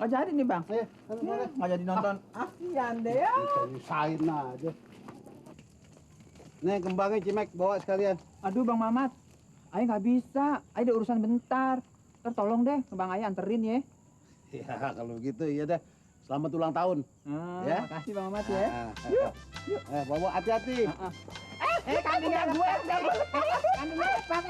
Nggak jadi nih bang. Ayo, Nggak jadi nonton. Kasihan deh ya. Usahain aja. Nih kembangnya Cimek bawa sekalian. Aduh bang Mamat, Ayah nggak bisa. Ayah ada urusan bentar. Ntar tolong deh ke bang Ayah anterin ya. Ya kalau gitu iya deh. Selamat ulang tahun. Ya. Makasih bang Mamat ya. Yuk. Bawa hati-hati. Kambingnya gue. Kambingnya bang.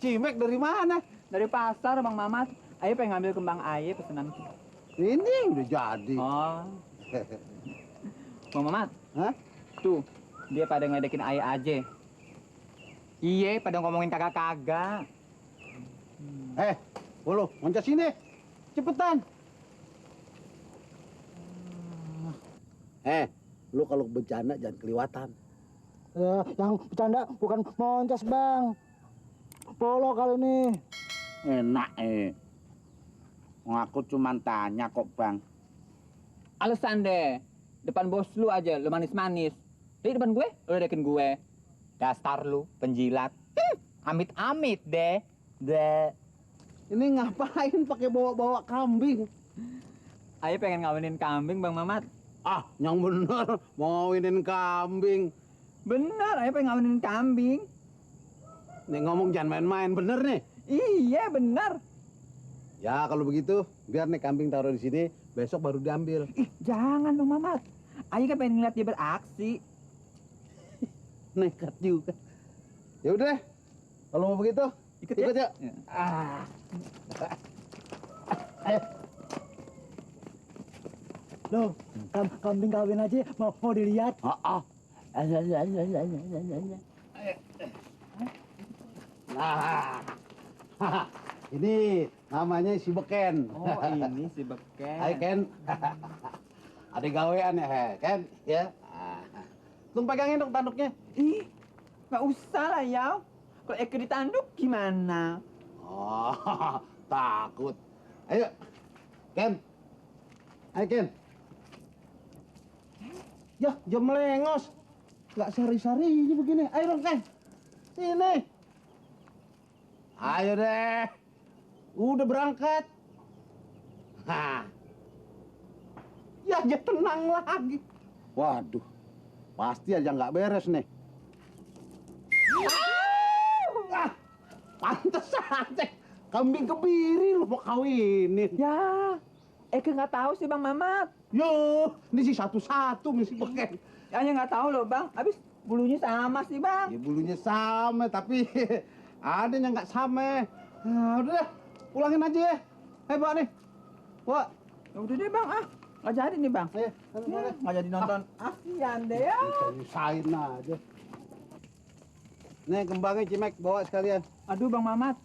Cimek dari mana? Dari pasar bang Mamat. Ayah pengen ngambil kembang Ayah pesanan. Ini udah jadi. Oh. Bang Mamat. Hah? Tuh, dia pada ngeledekin Ayah aja. Iya, pada ngomongin kagak-kagak. Bolo, loncat sini. Cepetan. Lu kalau bencana jangan kelewatan. Yang bercanda bukan monces bang. Polo kali ini. Enak aku cuman tanya kok bang. Alasan deh, depan bos lu aja, lu manis-manis. Di depan gue, lu ledekin gue. Dasar lu, penjilat. Amit-amit deh. Ini ngapain pakai bawa-bawa kambing? Ayah pengen ngawinin kambing bang Mamat. Yang bener mau ngawinin kambing. Bener, Ayah pengen ngawinin kambing. Nih ngomong jangan main-main, bener nih. Iya, bener. Ya kalau begitu, biar nih kambing taruh di sini, besok baru diambil. Ih, jangan bang Mamat. Ayah kan pengen ngeliat dia beraksi. Nekat juga. Ya udah, kalau mau begitu, Ikut ya. ya. Loh, kambing kawin aja mau dilihat. Nah, ini namanya si Beken. Oh, ini si Beken. Hai Ken. Ada gawean ya, Ken? Ya. Tung pegangin dong tanduknya. Ih, nggak usah lah ya. Kalau Eke ditanduk gimana? Oh, takut. Ayo, Ken. Ayo, Ken. Ya, jam melengos. Nggak sari-sari begini. Ayo dong, Ken. Sini. Ayo deh. Udah berangkat. Ya, aja tenang lagi. Waduh, pasti aja nggak beres nih. Pantes aja. Kambing kebiri lu mau kawinin. Ya, Eke nggak tahu sih Bang Mamat. Yo, ini sih satu-satu mesti Beken. Ya nggak tahu loh Bang. Habis bulunya sama sih Bang. Ya bulunya sama, tapi ada yang nggak sama. Nah, udah deh, pulangin aja ya. Bawa nih. Bawa. Ya udah deh Bang, nggak jadi nih Bang. Ayo, Nggak jadi nonton. Kasihan deh ya. Usahain aja. Nih kembangnya Cimek, bawa sekalian. Aduh Bang Mamat,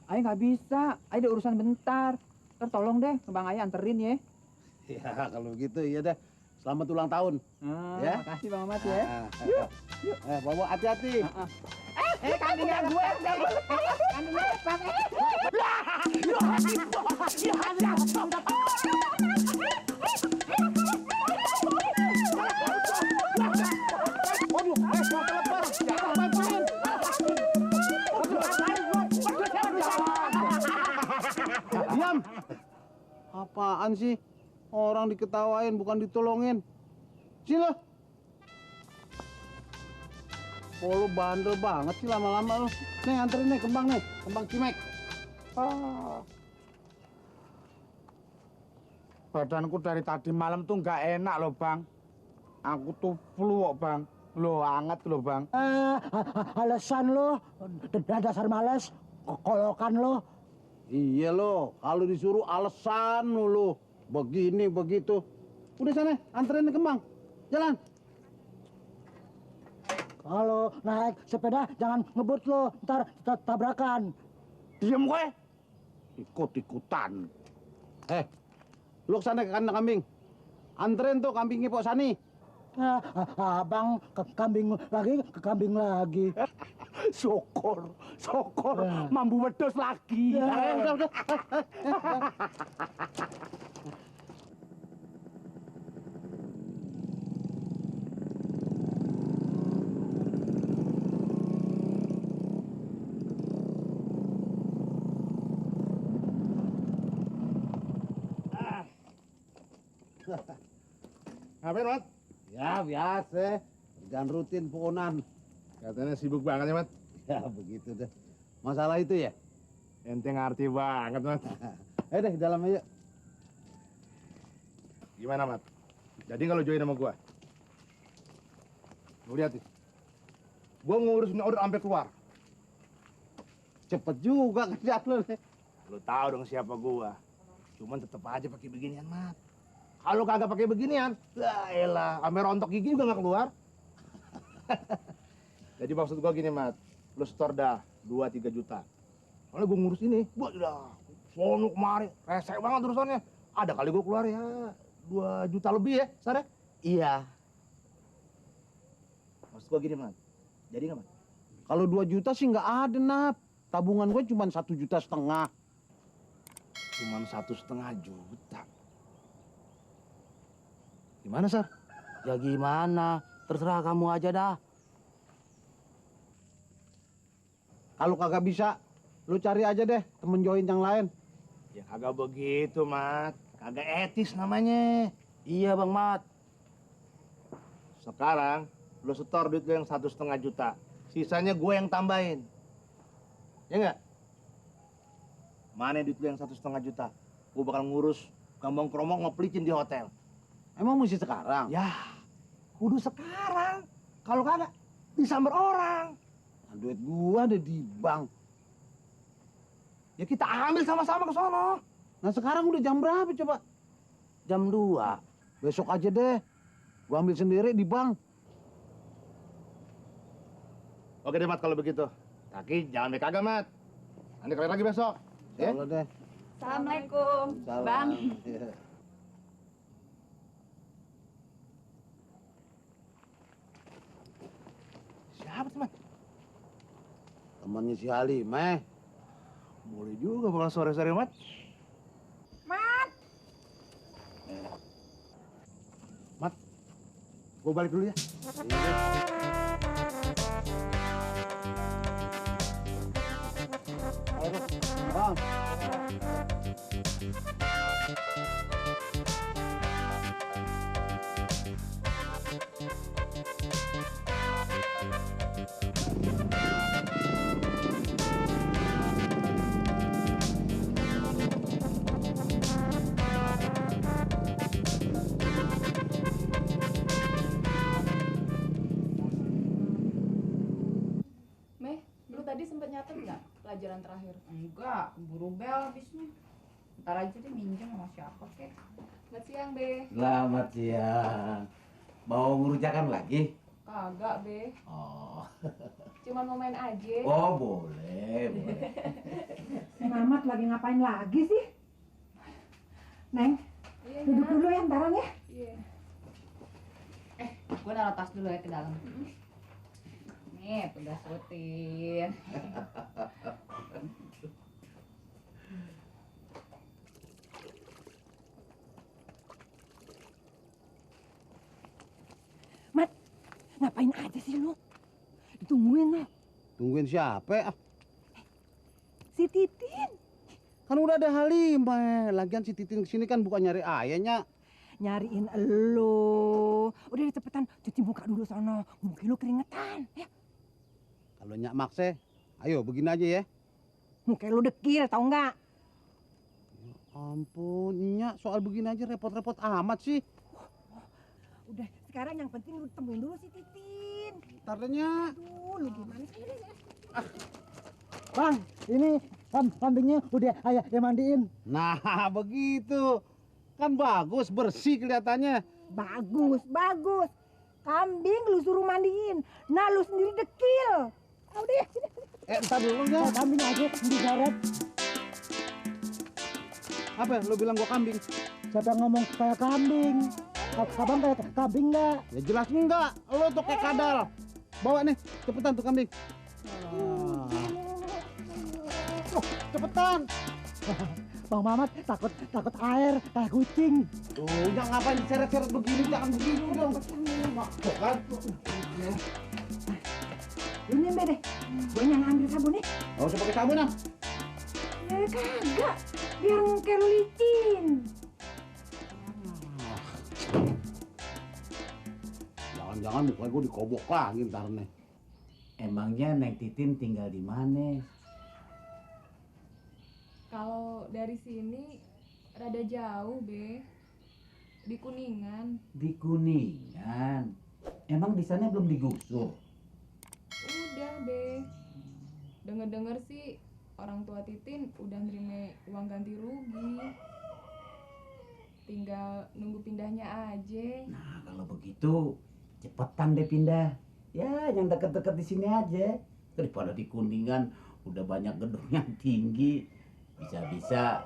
Ayah nggak bisa. Ayah ada urusan bentar. Ntar tolong deh ke Bang Ayah anterin ya. Ya kalau gitu iya deh. Selamat ulang tahun. Ya. Makasih Bang Mamat ya. Yuk. Bawa hati-hati. Kambingnya gue. Kambingnya bang. Diam. Apaan sih? Orang diketawain bukan ditolongin. Sini lo. Oh, lu bandel banget sih lama-lama lu. Nih anterin nih kembang Cimek. Badanku dari tadi malam tuh nggak enak loh bang. Aku tuh flu kok bang. Lo hangat loh bang. Alasan lo, dasar males, kolokan lo. Iya lo, kalau disuruh alasan lu. Begini begitu. Udah sana, anterin nih kembang. Jalan. Kalau naik sepeda jangan ngebut lo, ntar tabrakan. Diem gue. Ikut-ikutan. Lu kesana ke kandang kambing. Anterin tuh kambingnya Pok Sani. Abang ke kambing lagi. Syukur. Mambu wedhus lagi. Udah. Ngapain, Mat? Ya biasa, kerjaan rutin ponan. Katanya sibuk banget ya, Mat. Ya begitu deh. Masalah itu ya? Ente ngerti banget, Mat. Ayo deh, dalam aja. Gimana, Mat? Jadi kalau join sama gua? Lu lihat nih. Gua ngurusin order sampai keluar. Cepet juga kerjaan lo nih. Lu tahu dong siapa gua. Cuman tetep aja pakai beginian, Mat. Kalau kagak pakai beginian, lah elah, sampai rontok gigi juga nggak keluar. Jadi maksud gua gini, Mat. Lu setor dah 2-3 juta. Soalnya gua ngurus ini, gua udah sono kemari, resek banget urusannya. Ada kali gua keluar ya 2 juta lebih ya, Sare? Iya. Maksud gua gini, Mat. Jadi nggak, Mat? Kalau 2 juta sih nggak ada, Nap. Tabungan gue cuma 1,5 juta. Cuman 1,5 juta. Gimana, Sar? Ya gimana? Terserah kamu aja dah. Kalau kagak bisa, lu cari aja deh temen join yang lain. Ya kagak begitu, Mat. Kagak etis namanya. Iya, Bang Mat. Sekarang lu setor duit lu yang 1,5 juta. Sisanya gue yang tambahin. Ya enggak? Mana duit lu yang 1,5 juta? Gue bakal ngurus gambang-kromong ngepelicin di hotel. Emang mesti sekarang? Ya, kudu sekarang. Kalau kagak, disamber orang. Nah, duit gua ada di bank. Ya kita ambil sama-sama ke sono. Nah sekarang udah jam berapa coba? Jam 2. Besok aja deh. Gua ambil sendiri di bank. Oke deh, Mat, kalau begitu. Tapi jangan deh kagak, Mat. Nanti kalian lagi besok. Ya? Kalau deh. Assalamualaikum, Salam. Bang. Iya. Siapa tuh, Mat? Temannya si Halimah. Boleh juga bakal sore-sore, Mat. Mat, gue balik dulu ya. Bang. Meh, lu tadi sempet nyatet nggak pelajaran terakhir? Enggak, buru bel habisnya. Ntar aja deh minjem sama siapa kek. Selamat siang, Be. Selamat siang. Mau ngerujakan lagi? Kagak, Be. Oh. Cuman mau main aja. Oh, boleh, boleh. Si Mamat lagi ngapain lagi sih? Neng, Iya, duduk Nak. dulu ya ntaran ya. Iya. Gue naruh tas dulu ya ke dalam. Nih, tugas rutin. Mat, ngapain aja sih lu? Ditungguin lo. Tungguin siapa? Si Titin. Kan udah ada Halimah. Lagian si Titin kesini kan bukan nyari ayahnya. Nyariin elo. Udah deh, cepetan cuci muka dulu sono. Mungkin lu keringetan. Ya, Kalau nyak makse, ayo begini aja ya. muka lu dekil, tau nggak? Ampun, nyak soal begini aja repot-repot amat sih. Udah, sekarang yang penting lu temuin dulu si Titin. Ntar deh, nyak. Aduh, lu gimana sih? Bang, ini kambingnya udah ayah yang mandiin. Nah, begitu. Kan bagus, bersih kelihatannya. Bagus, bagus. Kambing lu suruh mandiin. Nah, lu sendiri dekil. Udah, Ntar dulu ya. Kambing aja digaret. Apa ya? Lo bilang gua kambing? Siapa yang ngomong kayak kambing? Abang kayak kambing nggak? Ya jelas enggak. Lo tuh kayak kadal. Bawa nih, cepetan tuh kambing. Oh, cepetan. Bang Mamat takut air kayak kucing. Tuh, jangan ngapain diseret-seret begini, jangan begitu dong. Tuh kan. lu nyembe deh. Gue yang ambil sabun nih. Gak usah pakai sabun, ah. Kagak. Biar muka lu licin. Jangan-jangan muka gue dikobok lagi ntar nih. Emangnya Neng Titin tinggal di mana? Kalau dari sini rada jauh, Be. Di Kuningan. Di Kuningan. Emang di sana belum digusur? Udah, Be. Dengar-dengar sih orang tua Titin udah nerima uang ganti rugi. Tinggal nunggu pindahnya aja. Nah, kalau begitu cepetan deh pindah. Ya, yang deket-deket di sini aja. Daripada di Kuningan udah banyak gedung yang tinggi. Bisa-bisa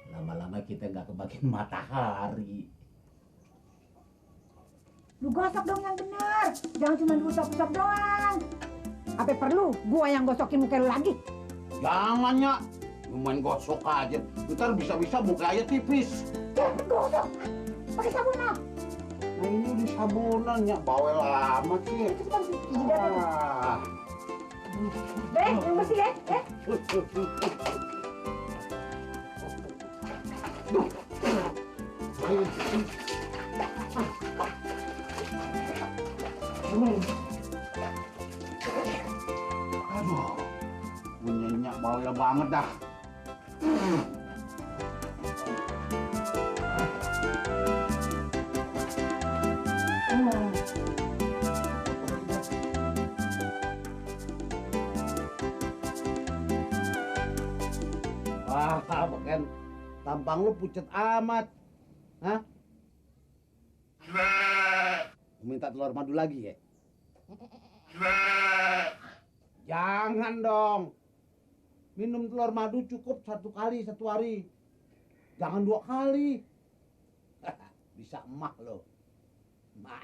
lama-lama kita nggak kebagian matahari. Lu gosok dong yang bener. Jangan cuma usap-usap doang. Apa perlu gua yang gosokin muka lu lagi? Jangan, Nyak. Lu main gosok aja. Ntar bisa-bisa muka aja tipis. Gosok. Pakai sabun mah. Nah ini udah sabunan, Nyak. Bawel amat sih. Ah. Yang bersih ya. Aduh, punya Nyak bawel banget dah. Wah, bahkan tampang lu pucet amat. Hah? Minta telur madu lagi ya? Jangan dong. Minum telur madu cukup 1 kali 1 hari. Jangan 2 kali. Bisa emah lo. Mah.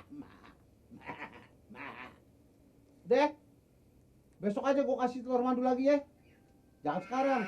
Dek, besok aja gua kasih telur madu lagi ya. Jangan sekarang.